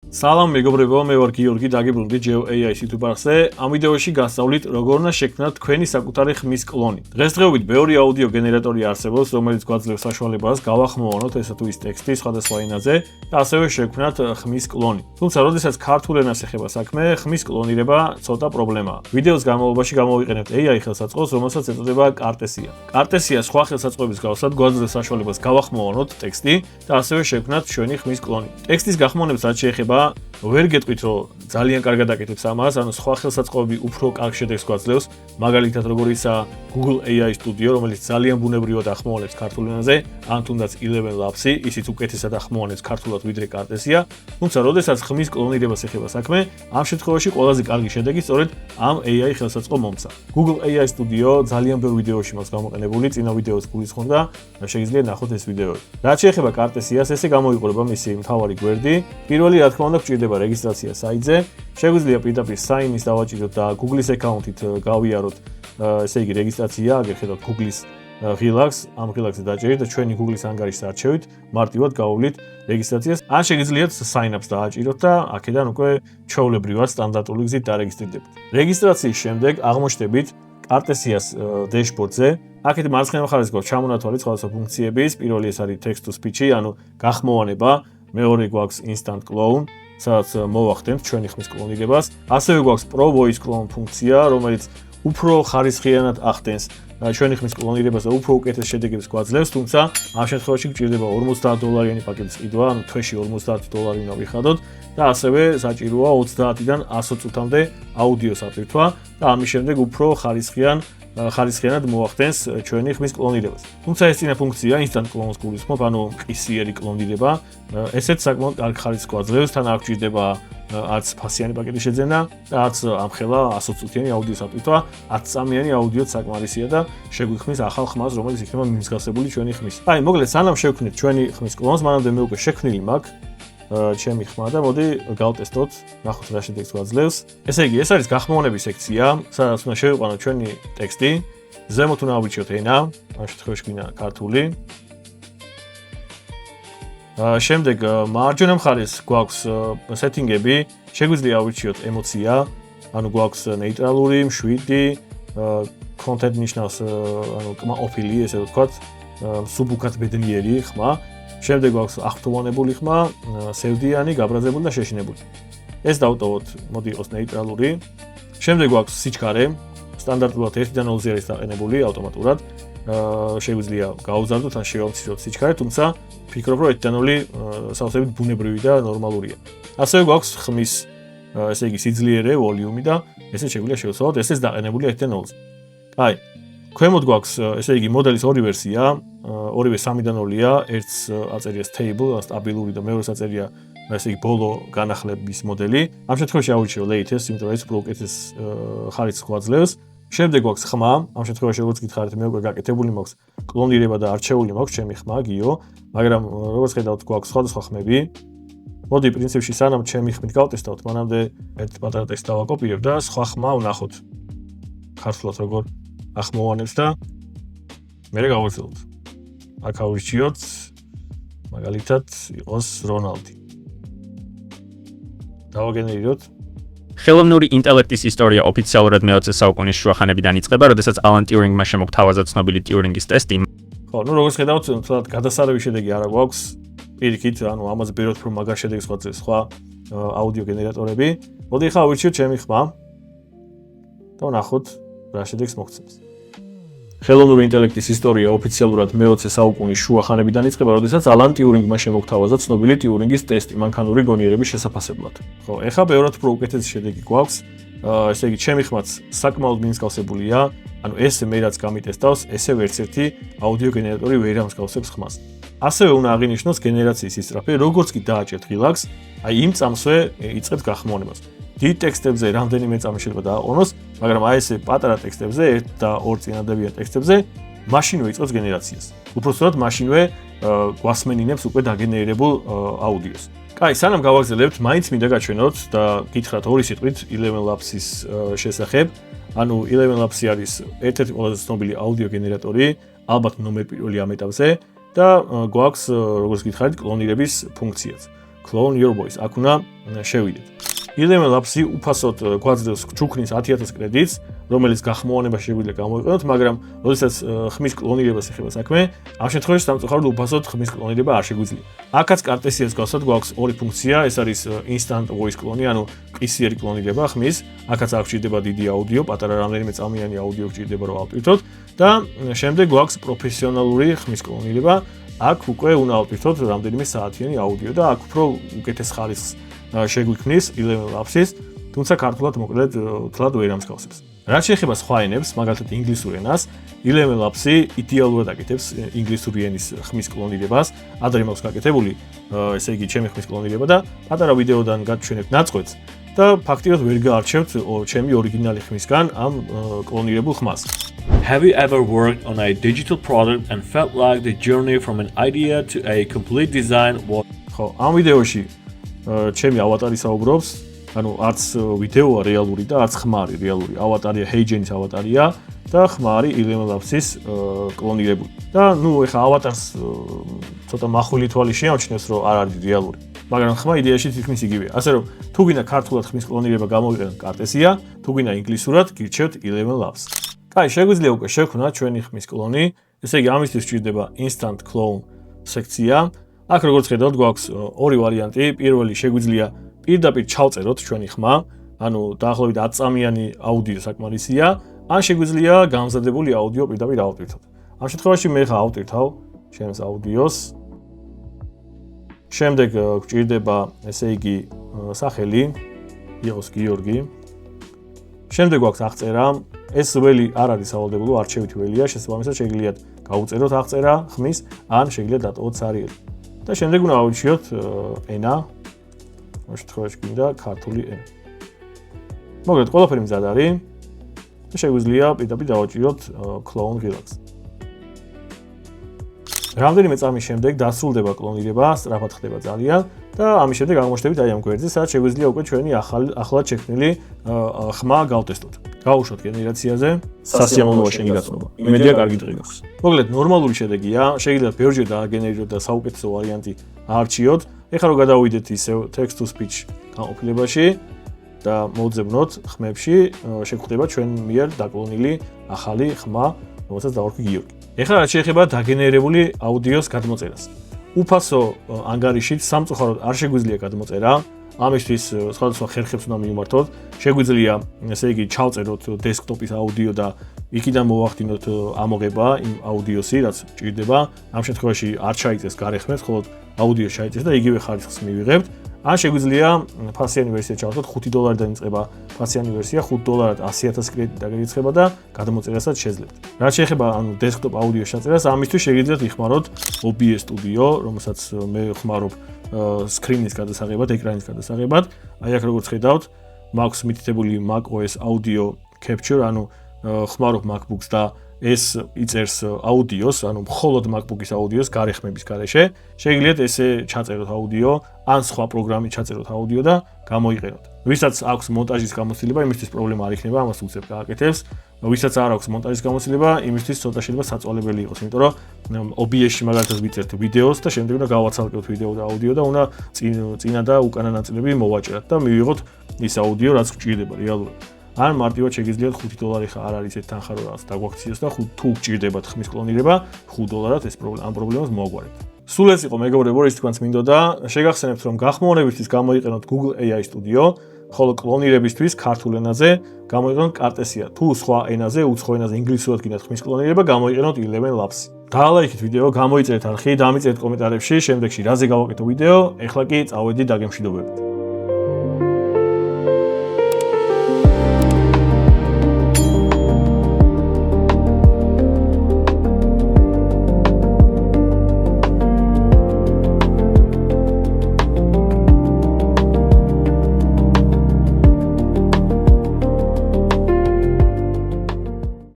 სალამ მეგობრებო, მე ვარ გიორგი დაგიბრუნდი GeoAI-ის YouTube არხზე. ამ ვიდეოში გასწავლით როგორ უნდა შექმნათ თქვენი საკუთარი ხმის კლონი. დღესდღეობით ბევრი აუდიო გენერატორი არსებობს, რომელიც გვაძლევს საშუალებას გავახმოვანოთ ესა თუ ის ტექსტი სხვადასხვა ენაზე და ასევე შექმნათ ხმის კლონი. თუმცა, როდესაც ქართულ ენას ეხება საქმე, ხმის კლონირება ცოტა პრობლემაა. ვიდეოს განმავლობაში გამოვიყენებთ AI ხელსაწყოს, რომელსაც ეწოდება კარტესია. კარტესია სხვა ხელსაწყოების გავსად გვაძლევს საშუალებას გავახმოვანოთ ტექსტი და ასევე შექმნათ ჩვენი ხმის კლონი. ტექსტის გახმოვანებს რაც შეეხება ვერ გეტყვით, რომ ძალიან კარგად აკეთებს ამას, ანუ სხვა ხელსაწყოები უფრო კარგ შედეგს გვაძლევს, მაგალითად როგორიცაა Google AI Studio, რომელიც ძალიან ბუნებრივად ახმოვანებს ქართულ ენაზე, ან თუნდაც 11 Labs-ი, ისიც უკეთესად ახმოვანებს ქართულად ვიდრე კარტესია, თუმცა როდესაც ხმის კლონირებას ეხება საქმე, ამ შემთხვევაში ყველაზე კარგი შედეგი სწორედ ამ AI ხელსაწყო მომცა. Google AI Studio ძალიან ბევრ ვიდეოში მაქვს გამოყენებული, წინა ვიდეოს გულისხმობ და შეგიძლიათ ნახოთ ეს ვიდეოები. რაც შეეხება კარტესიას, ესე გამოიყურება მისი მთავარი გვერდი. პირველი რა თქმა უნდა გჭირდება რეგისტრაცია საიტზე. შეგვიძლია პირდაპირ საინის დავაჭიროთ და Google-ის აკაუნთით გავიაროთ, ესე იგი რეგისტრაცია, აგერ ხედავთ Google-ის ღილაკს, ამ ღილაკზე დაჭერით და ჩვენი Google-ის ანგარიშს არჩევით, მარტივად გავავლით რეგისტრაციას. ან შეგიძლიათ sign up-ს დააჭიროთ და აქედან უკვე ჩვეულებრივად სტანდარტული გზით დარეგისტრირდებით. რეგისტრაციის შემდეგ აღმოჩნდებით კარტესიას dashboard-ზე. აქეთ მარცხენა მხარეს გვაქვს ჩამონათვალი სხვადასხვა ფუნქციების. პირველი ეს არის text to speech-ი, ანუ გახმოვანება, მეორე გვაქვს instant clone, სადაც მოვახდენთ ჩვენი ხმის კლონირებას. ასევე გვაქვს pro voice clone ფუნქცია, რომელიც უფრო ხარისხიანად ახდენს ჩვენი ხმის კლონირებას და უფრო უკეთეს შედეგებს გვაძლევს, თუმცა ამ შემთხვევაში გჭირდება $50 პაკეტის ყიდვა, ანუ თვეში $50 უნდა ვიხადოთ და ასევე საჭიროა 30-დან 100 წუთამდე აუდიოს აფირთვა და ამის შემდეგ უფრო ხარისხიანად მოახდენს ჩვენი ხმის კლონირებას. თუმცა ეს წინა ფუნქცია instant clones გულისხმობ, ანუ ყისიერი კლონირება, ესეც საკმაოდ კარგ ხარისხს გვაძლევს, თან არ გჭირდება არც ფასიანი პაკეტის შეძენა და არც ამხელა 100 წუთიანი აუდიოს აფირთვა, 10 წამიანი აუდიოც საკმარისია და შეგვიქმნის ახალ ხმას, რომელიც იქნება მიმსგავსებული ჩვენი ხმის. აი, მოკლედ, სანამ შევქმნით ჩვენი ხმის კლონს, მანამდე მე უკვე შექმნილი მაქვს ჩემი ხმა და მოდი გავტესტოთ, ნახოთ რა შედეგს გვაძლევს. ესე იგი, ეს არის გახმოვანების სექცია, სადაც უნდა შევიყვანოთ ჩვენი ტექსტი, ზემოთ უნდა ავიჩიოთ ენა, ამ შემთხვევაში გვინდა ქართული. შემდეგ მარჯვენა მხარეს გვაქვს სეტინგები, შეგვიძლია ავირჩიოთ ემოცია, ანუ გვაქვს ნეიტრალური, მშვიდი, content ნიშნავს ანუ კმაყოფილი, ესე ვთქვათ, სუბუქად ბედნიერი ხმა. შემდეგ გვაქვს აღფრთოვანებული ხმა, სევდიანი, გაბრაზებული და შეშინებული. ეს დავტოვოთ, მოდი იყოს ნეიტრალური. შემდეგ გვაქვს სიჩქარე, სტანდარტულად 1-დან 0-ზე არის დაყენებული ავტომატურად. შეგვიძლია გავუზარდოთ ან შევამციროთ სიჩქარე, თუმცა ვფიქრობ, რომ 1-დან 0 სავსებით ბუნებრივი და ნორმალურია. ასევე გვაქვს ხმის, ესე იგი სიძლიერე, ვოლიუმი და ესე შეგვიძლია შევცვალოთ, ესეც დაყენებული 1-დან 0-ზე. აი, ქვემოთ გვაქვს, ესე იგი მოდელის ორი ვერსია, ორივე 3-დან 0-ია, ერთს აწერია stable, სტაბილური და მეორეს აწერია, ესე იგი ბოლო განახლების მოდელი. ამ შემთხვევაში ავირჩიო latest, იმიტომ რომ ეს უფრო უკეთეს ხარისხს გვაძლევს. შემდეგ გვაქვს ხმა, ამ შემთხვევაში როგორც გითხარით, მე უკვე გაკეთებული მაქვს კლონირება და არჩეული მაქვს ჩემი ხმა გიო, მაგრამ როგორც ხედავთ, გვაქვს სხვადასხვა ხმები. მოდი პრინციპში სანამ ჩემი ხმით გავტესტავთ, მანამდე ერთ პატარა ტექსტს დავაკოპირებ და სხვა ხმა ვნახოთ. ქართულად როგორ ახმოვანებს და მე გავაგრძელოთ. აქ ავირჩიოთ, მაგალითად, იყოს რონალდი. დავაგენერიროთ. ხელოვნური ინტელექტის ისტორია ოფიციალურად მე-20 საუკუნის შუახანებიდან იწყება, როდესაც ალან ტიურინგმა შემოგთავაზა ცნობილი ტიურინგის ტესტი. ხო, ну როგორც ხედავთ, თუნდაც გადასარევი შედეგი არა გვაქვს. პირიქით, ანუ ამაზე ბევრად უფრო მაგარ შედეგს გვაძლევს სხვა აუდიო გენერატორები. მოდი ახლა ავირჩიოთ ჩემი ხმა და ვნახოთ რა შედეგს მოგცემს. ხელოვნური ინტელექტის ისტორია ოფიციალურად მე-20 საუკუნის შუახანებიდან იწყება, როდესაც ალან ტიურინგმა შემოგთავაზა ცნობილი ტიურინგის ტესტი მანქანური გონიერების შესაფასებლად. ხო, ეხლა ბევრად უფრო უკეთესი შედეგი გვაქვს. ესე იგი, ჩემი ხმაც საკმაოდ მიმსგავსებულია, ანუ ესე მე რაც გამიტესტავს, ესე ერთ-ერთი აუდიო გენერატორი ვერ ამსგავსებს ხმას. ასევე უნდა აღინიშნოს გენერაციის ისწრაფე, როგორც კი დააჭერთ ღილაკს, აი იმ წამსვე იწყებთ გახმოვანებას. დიდ ტექსტებზე რამდენიმე წამი შეიძლება დააყენოს, მაგრამ აი ესე პატარა ტექსტებზე, 1 და 2 წინადებიან ტექსტებზე, მაშინვე იწყებს გენერაციას. უпростоრად მაშინვე გვასმენინებს უკვე დაგენერირებულ აუდიოს. კაი, სანამ გავაგრძელებთ, მაინც მინდა გაჩვენოთ და გითხრათ ორი სიტყვით 11 Labs-ის შესახებ. ანუ 11 Labs არის ერთ-ერთი ყველაზე ცნობილი აუდიო გენერატორი, ალბათ ნომერ პირველი ამ ეტაპზე და გვაქვს, როგორც გითხარით, კლონირების ფუნქციაც. clone your voice. აქ უნდა შევიდეთ. Eleven Labs-ი უფასოდ გვაძლევს ჩუქნის 10,000 კრედიტს, რომელიც გახმოვანებაში შეგვიძლია გამოიყენოთ, მაგრამ როდესაც ხმის კლონირებას ეხება საქმე, ამ შემთხვევაში სამწუხაროდ უფასოდ ხმის კლონირება არ შეგვიძლია. აქაც კარტესიას გავსად გვაქვს ორი ფუნქცია, ეს არის instant voice clone, ანუ ყისიერი კლონირება ხმის. აქაც არ გვჭირდება დიდი აუდიო, პატარა რამდენიმე წამიანი აუდიო გვჭირდება რომ ავტვირთოთ და შემდეგ გვაქვს პროფესიონალური ხმის კლონირება. აქ უკვე უნდა ავტვირთოთ რამდენიმე საათიანი აუდიო და აქ უფრო უკეთეს ხარისხს შეგვიქმნის Eleven Labs-ის, თუმცა ქართულად მოკლედ თლად ვერ ამსგავსებს. რაც შეეხება სხვა ენებს, მაგალითად ინგლისურ ენას, Eleven Labs-ი იდეალურად აკეთებს ინგლისური ენის ხმის კლონირებას. ადრე მაქვს გაკეთებული, ესე იგი, ჩემი ხმის კლონირება და პატარა ვიდეოდან გაჩვენებთ ნაწყვეტს და ფაქტიურად ვერ გაარჩევთ ჩემი ორიგინალი ხმისგან ამ კლონირებულ ხმას. Have you ever worked on a digital product and felt like the journey from an idea to a complete design was ხო, ამ ვიდეოში ჩემი ავატარი საუბრობს, ანუ არც ვიდეოა რეალური და არც ხმარი რეალური. ავატარია HeyGen-ის ავატარია და ხმარი Eleven Labs-ის კლონირებული. და ნუ ეხა ავატარს ცოტა მახვილი თვალი შეამჩნევს, რომ არ არის რეალური. მაგრამ ხმა იდეაში თითქმის იგივეა. ასე რომ თუ გინდა ქართულად ხმის კლონირება გამოიყენოთ კარტესია, თუ გინდა ინგლისურად გირჩევთ Eleven Labs. კაი, შეგვიძლია უკვე შევქმნათ ჩვენი ხმის კლონი. ესე იგი, ამისთვის გვჭირდება instant clone სექცია. აქ როგორც ხედავთ, გვაქვს ორი ვარიანტი. პირველი შეგვიძლია პირდაპირ ჩავწეროთ ჩვენი ხმა, ანუ დაახლოებით 10 წამიანი აუდიო საკმარისია, ან შეგვიძლია გამზადებული აუდიო პირდაპირ ავტვირთოთ. ამ შემთხვევაში მე ხა ავტვირთავ ჩემს აუდიოს. შემდეგ გვჭირდება, ესე იგი, სახელი, იყოს გიორგი. შემდეგ გვაქვს აღწერა. ეს ველი არ არის სავალდებულო, არჩევითი ველია, შესაბამისად შეგიძლიათ გაუწეროთ აღწერა ხმის, ან შეგიძლიათ დატოვოთ სარიელი. და შემდეგ უნდა ავირჩიოთ ენა. ამ შემთხვევაში გვინდა ქართული ენა. მოგეთ, ყველაფერი მზად არის და შეგვიძლია პირდაპირ დავაჭიროთ clone Relax. რამდენიმე წამის შემდეგ დასრულდება კლონირება, სწრაფად ხდება ძალიან და ამის შემდეგ აღმოჩნდებით აი ამ გვერდზე, სადაც შეგვიძლია უკვე ჩვენი ახლად შექმნილი ხმა გავტესტოთ. გავუშვათ გენერაციაზე, სასიამოვნოა შენი გაცნობა. იმედია კარგი დღე გაქვს. მოგლედ, ნორმალური შედეგია, შეგიძლიათ ბევრჯერ დააგენერიროთ და საუკეთესო ვარიანტი აარჩიოთ. ეხლა რომ გადავიდეთ ისევ text to speech განყოფილებაში და მოვძებნოთ ხმებში, შეგვხვდება ჩვენ მიერ დაკლონილი ახალი ხმა, რომელსაც დავარქვი გიორგი. ეხლა რაც შეეხება დაგენერირებული აუდიოს გადმოწერას. უფასო ანგარიშით სამწუხაროდ არ შეგვიძლია გადმოწერა. ამისთვის სხვადასხვა ხერხებს უნდა მივმართოთ. შეგვიძლია, ესე იგი, ჩავწეროთ დესკტოპის აუდიო და იქიდან მოვახდინოთ ამოღება იმ აუდიოსი, რაც ჭირდება. ამ შემთხვევაში არ ჩაიწეს გარეხმებს, ხოლო აუდიო ჩაიწეს და იგივე ხარისხს მივიღებთ. ან შეგვიძლია ფასიანი ვერსია ჩავართოთ, $5 იწყება ფასიანი ვერსია, $5 100,000 კრედიტი დაგერიცხება და გადმოწერასაც შეძლებთ. რაც შეეხება ანუ დესკტოპ აუდიოს ჩაწერას, ამისთვის შეგიძლიათ იხმაროთ OBS Studio, რომელსაც მე ხმარობ სკრინის გადასაღებად, ეკრანის გადასაღებად. აი აქ როგორც ხედავთ, მაქვს მითითებული macOS Audio Capture, ანუ ხმარობ MacBooks და ეს იწერს აუდიოს, ანუ მხოლოდ MacBook-ის აუდიოს გარეხმების გარეშე. შეგიძლიათ ესე ჩაწეროთ აუდიო, ან სხვა პროგრამით ჩაწეროთ აუდიო და გამოიყენოთ. ვისაც აქვს მონტაჟის გამოცდილება, იმისთვის პრობლემა არ იქნება, ამას უცებ გააკეთებს. ვისაც არ აქვს მონტაჟის გამოცდილება, იმისთვის ცოტა შეიძლება საწვალებელი იყოს, იმიტომ რომ OBS-ში მაგალითად ვიწერთ ვიდეოს და შემდეგ უნდა გავაცალკევთ ვიდეო და აუდიო და უნდა წინა და უკანა ნაწილები მოვაჭრათ და მივიღოთ ის აუდიო, რაც გვჭირდება რეალურად. ან მარტივად შეგიძლიათ $5 ხა არ არის ეს თანხა რომ რაღაც დაგვაქციოს და თუ გჭირდებათ ხმის კლონირება, $5 ეს ამ პრობლემას მოაგვარებთ. სულ ეს იყო მეგობრებო, ის თქვენს მინდოდა. შეგახსენებთ რომ გახმოვანებისთვის გამოიყენოთ Google AI Studio, ხოლო კლონირებისთვის ქართულ ენაზე გამოიყენოთ კარტესია. თუ სხვა ენაზე, უცხო ენაზე ინგლისურად გინდათ ხმის კლონირება, გამოიყენოთ Eleven Labs. დაალაიქეთ ვიდეო, გამოიწერეთ არხი, დამიწერეთ კომენტარებში, შემდეგში რაზე გავაკეთო ვიდეო, ეხლა კი წავედი დაგემშვიდობებით.